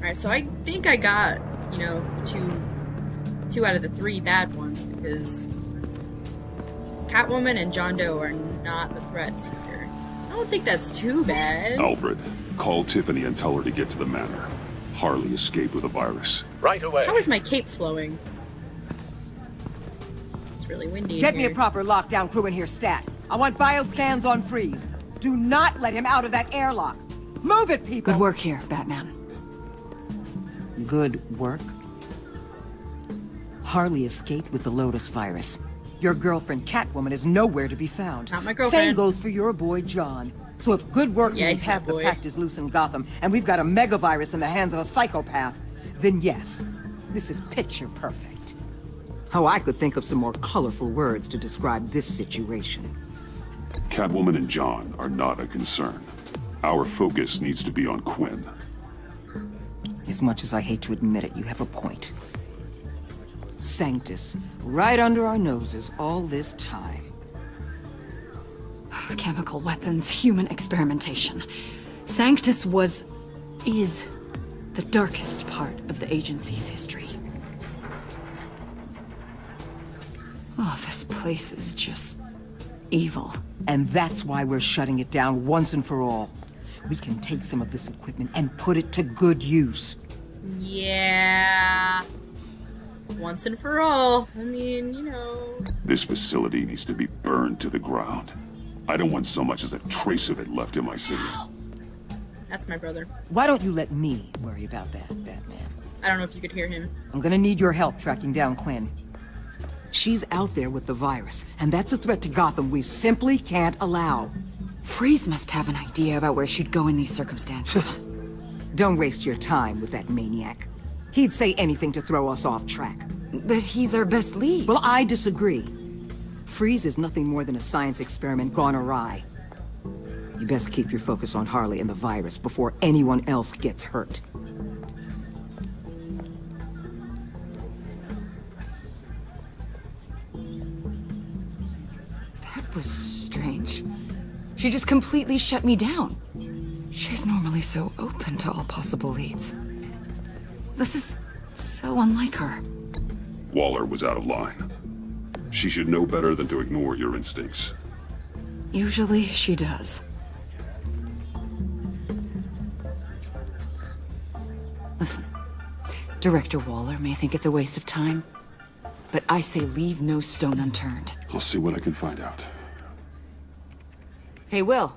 Alright, so I think I got, you know, two out of the 3 bad ones, because Catwoman and John Doe are not the threats here. I don't think that's too bad. Alfred, call Tiffany and tell her to get to the manor. Harley escaped with a virus. Right away. How is my cape flowing? It's really windy Get in me here. a proper lockdown crew in here, stat. I want bioscans on freeze. Do not let him out of that airlock. Move it, people! Good work here, Batman. Good work? Harley escaped with the Lotus virus. Your girlfriend, Catwoman, is nowhere to be found. Not my girlfriend. Same goes for your boy, John. So if good work Yeah, means he's my half the boy. pact is loose in Gotham, and we've got a megavirus in the hands of a psychopath, then yes, this is picture perfect. Oh, I could think of some more colorful words to describe this situation. Catwoman and John are not a concern. Our focus needs to be on Quinn. As much as I hate to admit it, you have a point. Sanctus, right under our noses all this time. Chemical weapons, human experimentation. Sanctus is the darkest part of the agency's history. Oh, this place is just evil. And that's why we're shutting it down once and for all. We can take some of this equipment and put it to good use. Yeah. Once and for all. I mean, you know. This facility needs to be burned to the ground. I don't want so much as a trace of it left in my city. That's my brother. Why don't you let me worry about that, Batman? I don't know if you could hear him. I'm gonna need your help tracking down Quinn. She's out there with the virus, and that's a threat to Gotham we simply can't allow. Freeze must have an idea about where she'd go in these circumstances. Don't waste your time with that maniac. He'd say anything to throw us off track. But he's our best lead. Well, I disagree. Freeze is nothing more than a science experiment gone awry. You best keep your focus on Harley and the virus before anyone else gets hurt. That was strange. She just completely shut me down. She's normally so open to all possible leads. This is so unlike her. Waller was out of line. She should know better than to ignore your instincts. Usually she does. Listen, Director Waller may think it's a waste of time, but I say leave no stone unturned. I'll see what I can find out. Hey, Will,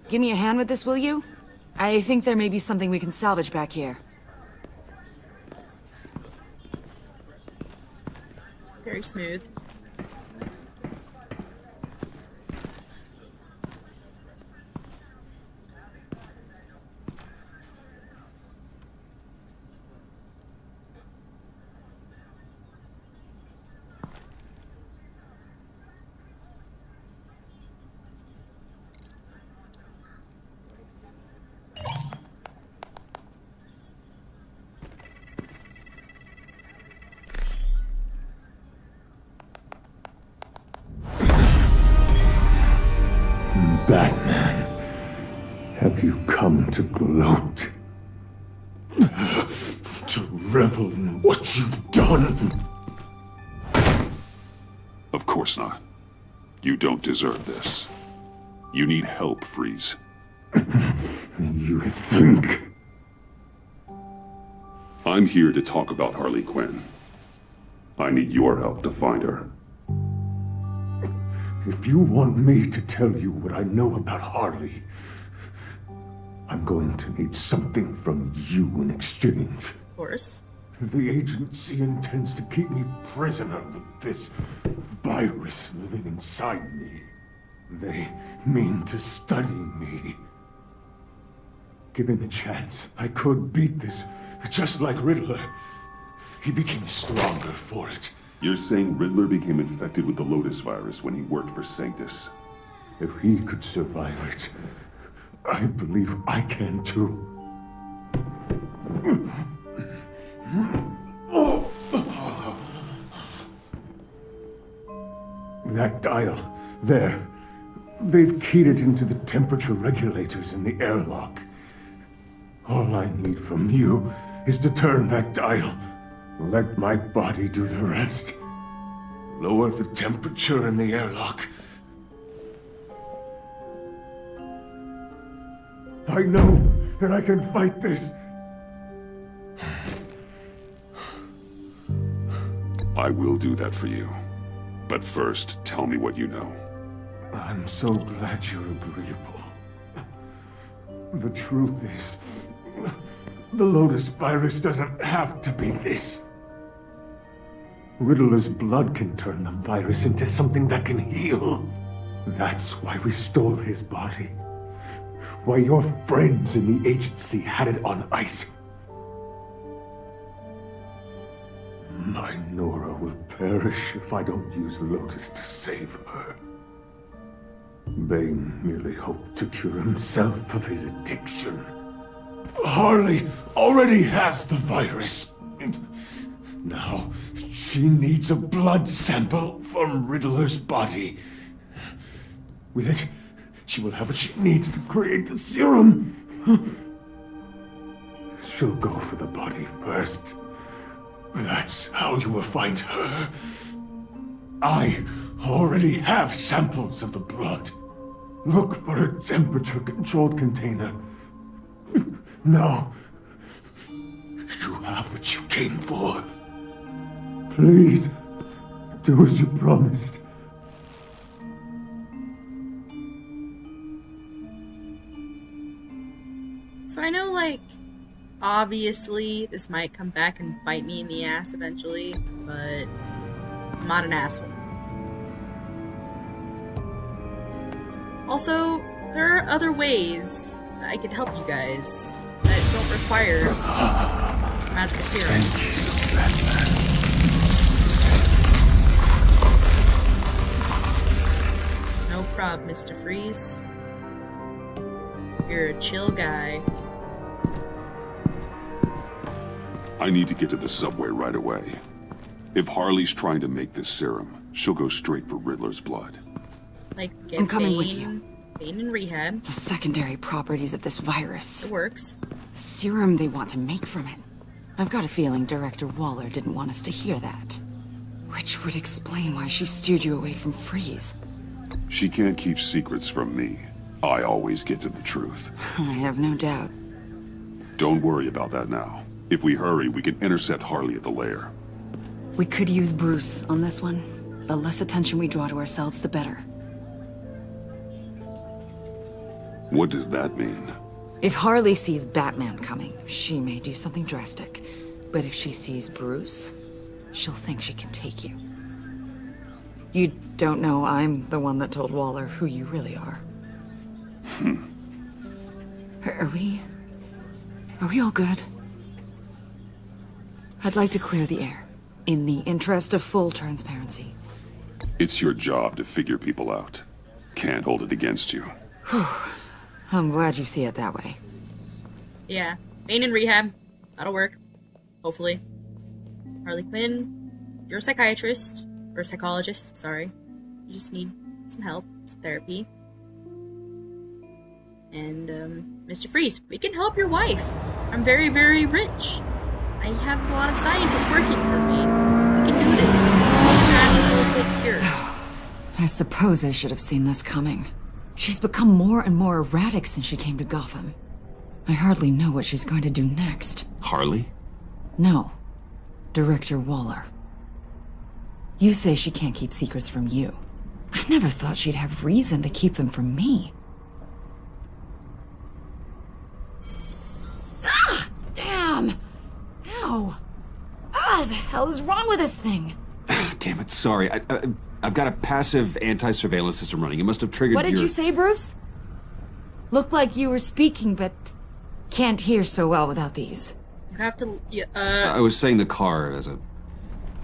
give me a hand with this, will you? I think there may be something we can salvage back here. Very smooth. Batman, have you come to gloat? To revel in what you've done? Of course not. You don't deserve this. You need help, Freeze. You think? I'm here to talk about Harley Quinn. I need your help to find her. If you want me to tell you what I know about Harley, I'm going to need something from you in exchange. Of course. The agency intends to keep me prisoner with this virus living inside me. They mean to study me. Given the chance, I could beat this, just like Riddler. He became stronger for it. You're saying Riddler became infected with the Lotus virus when he worked for Sanctus? If he could survive it, I believe I can too. That dial, there. They've keyed it into the temperature regulators in the airlock. All I need from you is to turn that dial. Let my body do the rest. Lower the temperature in the airlock. I know that I can fight this. I will do that for you. But first, tell me what you know. I'm so glad you're agreeable. The truth is, the Lotus virus doesn't have to be this. Riddler's blood can turn the virus into something that can heal. That's why we stole his body. Why your friends in the agency had it on ice. My Nora will perish if I don't use Lotus to save her. Bane merely hoped to cure himself of his addiction. Harley already has the virus. And now she needs a blood sample from Riddler's body. With it, she will have what she needs to create the serum. She'll go for the body first. That's how you will find her. I already have samples of the blood. Look for a temperature-controlled container. Now, you have what you came for. Please, do as you promised. So I know, like, obviously this might come back and bite me in the ass eventually, but I'm not an asshole. Also, there are other ways that I could help you guys that don't require magical serum. No prob, Mr. Freeze. You're a chill guy. I need to get to the subway right away. If Harley's trying to make this serum, she'll go straight for Riddler's blood. Like, get I'm coming Bane, with you. Bane in rehab. The secondary properties of this virus. It works. The serum they want to make from it. I've got a feeling Director Waller didn't want us to hear that. Which would explain why she steered you away from Freeze. She can't keep secrets from me. I always get to the truth. I have no doubt. Don't worry about that now. If we hurry, we can intercept Harley at the lair. We could use Bruce on this one. The less attention we draw to ourselves, the better. What does that mean? If Harley sees Batman coming, she may do something drastic. But if she sees Bruce, she'll think she can take you. You don't know I'm the one that told Waller who you really are. Are we all good? I'd like to clear the air, in the interest of full transparency. It's your job to figure people out. Can't hold it against you. I'm glad you see it that way. Yeah. Bane in rehab. That'll work. Hopefully. Harley Quinn, you're a psychiatrist. Or a psychologist, sorry. You just need some help, some therapy. And, Mr. Freeze, we can help your wife. I'm very, very rich. I have a lot of scientists working for me. We can do this. Natural fake cure. I suppose I should have seen this coming. She's become more and more erratic since she came to Gotham. I hardly know what she's going to do next. Harley? No. Director Waller. You say she can't keep secrets from you. I never thought she'd have reason to keep them from me. Ah! Damn! Ow! Ah, the hell is wrong with this thing? Damn it, sorry. I've got a passive anti-surveillance system running. It must have triggered What did you say, Bruce? Looked like you were speaking, but can't hear so well without these. You have to... I was saying the car as a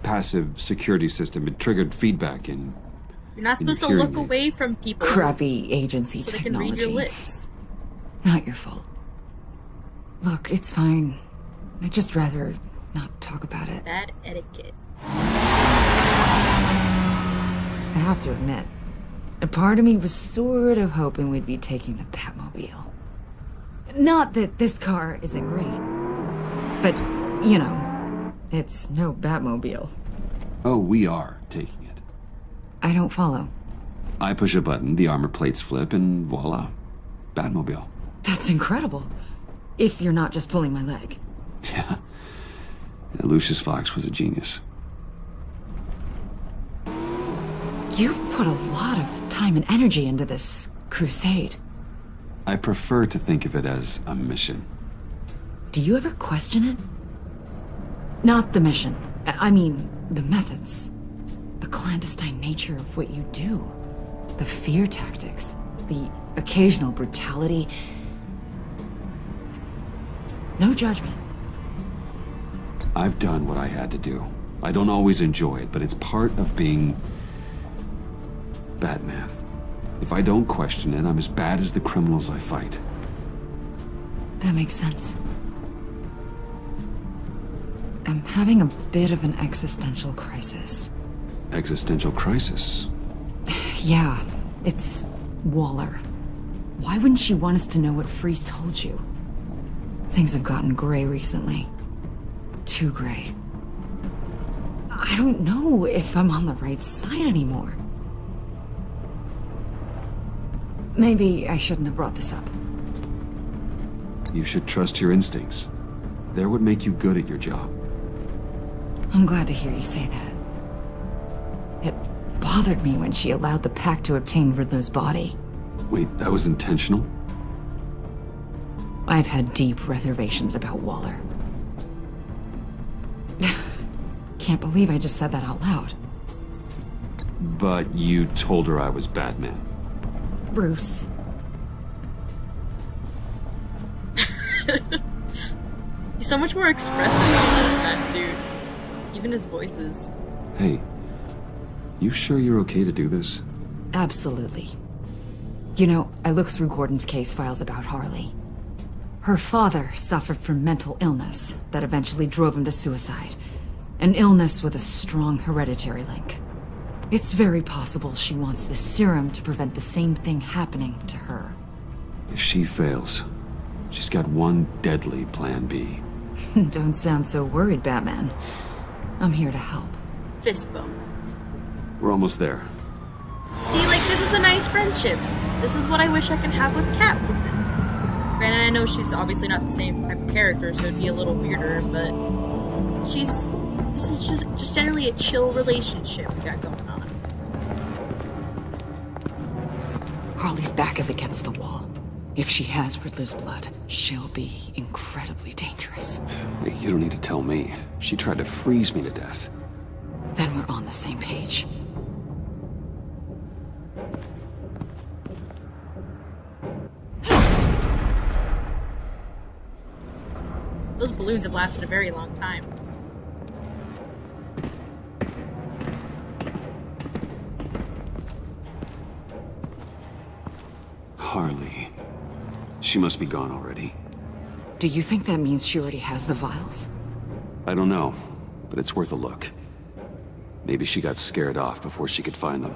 passive security system. It triggered feedback in... You're not supposed to hearing look aids. away from people. Crappy agency so technology. they can read your lips. Not your fault. Look, it's fine. I'd just rather not talk about it. Bad etiquette. I have to admit, a part of me was sort of hoping we'd be taking the Batmobile. Not that this car isn't great. But, you know, it's no Batmobile. Oh, we are taking it. I don't follow. I push a button, the armor plates flip, and voila. Batmobile. That's incredible. If you're not just pulling my leg. Yeah. Lucius Fox was a genius. You've put a lot of time and energy into this crusade. I prefer to think of it as a mission. Do you ever question it? Not the mission. I mean, the methods. The clandestine nature of what you do. The fear tactics. The occasional brutality. No judgment. I've done what I had to do. I don't always enjoy it, but it's part of being Batman. If I don't question it, I'm as bad as the criminals I fight. That makes sense. I'm having a bit of an existential crisis. Existential crisis? Yeah, it's Waller. Why wouldn't she want us to know what Freeze told you? Things have gotten gray recently. Too gray. I don't know if I'm on the right side anymore. Maybe I shouldn't have brought this up. You should trust your instincts. They're what make you good at your job. I'm glad to hear you say that. It bothered me when she allowed the pack to obtain Riddler's body. Wait, that was intentional? I've had deep reservations about Waller. Can't believe I just said that out loud. But you told her I was Batman. Bruce. He's so much more expressive outside of that suit. Even his voices. Hey, you sure you're okay to do this? Absolutely. You know, I looked through Gordon's case files about Harley. Her father suffered from mental illness that eventually drove him to suicide. An illness with a strong hereditary link. It's very possible she wants the serum to prevent the same thing happening to her. If she fails, she's got one deadly plan B. Don't sound so worried, Batman. I'm here to help. Fist bump. We're almost there. See, like, this is a nice friendship. This is what I wish I could have with Catwoman. Granted, I know she's obviously not the same type of character, so it'd be a little weirder, but this is just generally a chill relationship we got going on. Harley's back is against the wall. If she has Riddler's blood, she'll be incredibly dangerous. You don't need to tell me. She tried to freeze me to death. Then we're on the same page. Those balloons have lasted a very long time. Harley. She must be gone already. Do you think that means she already has the vials? I don't know, but it's worth a look. Maybe she got scared off before she could find them.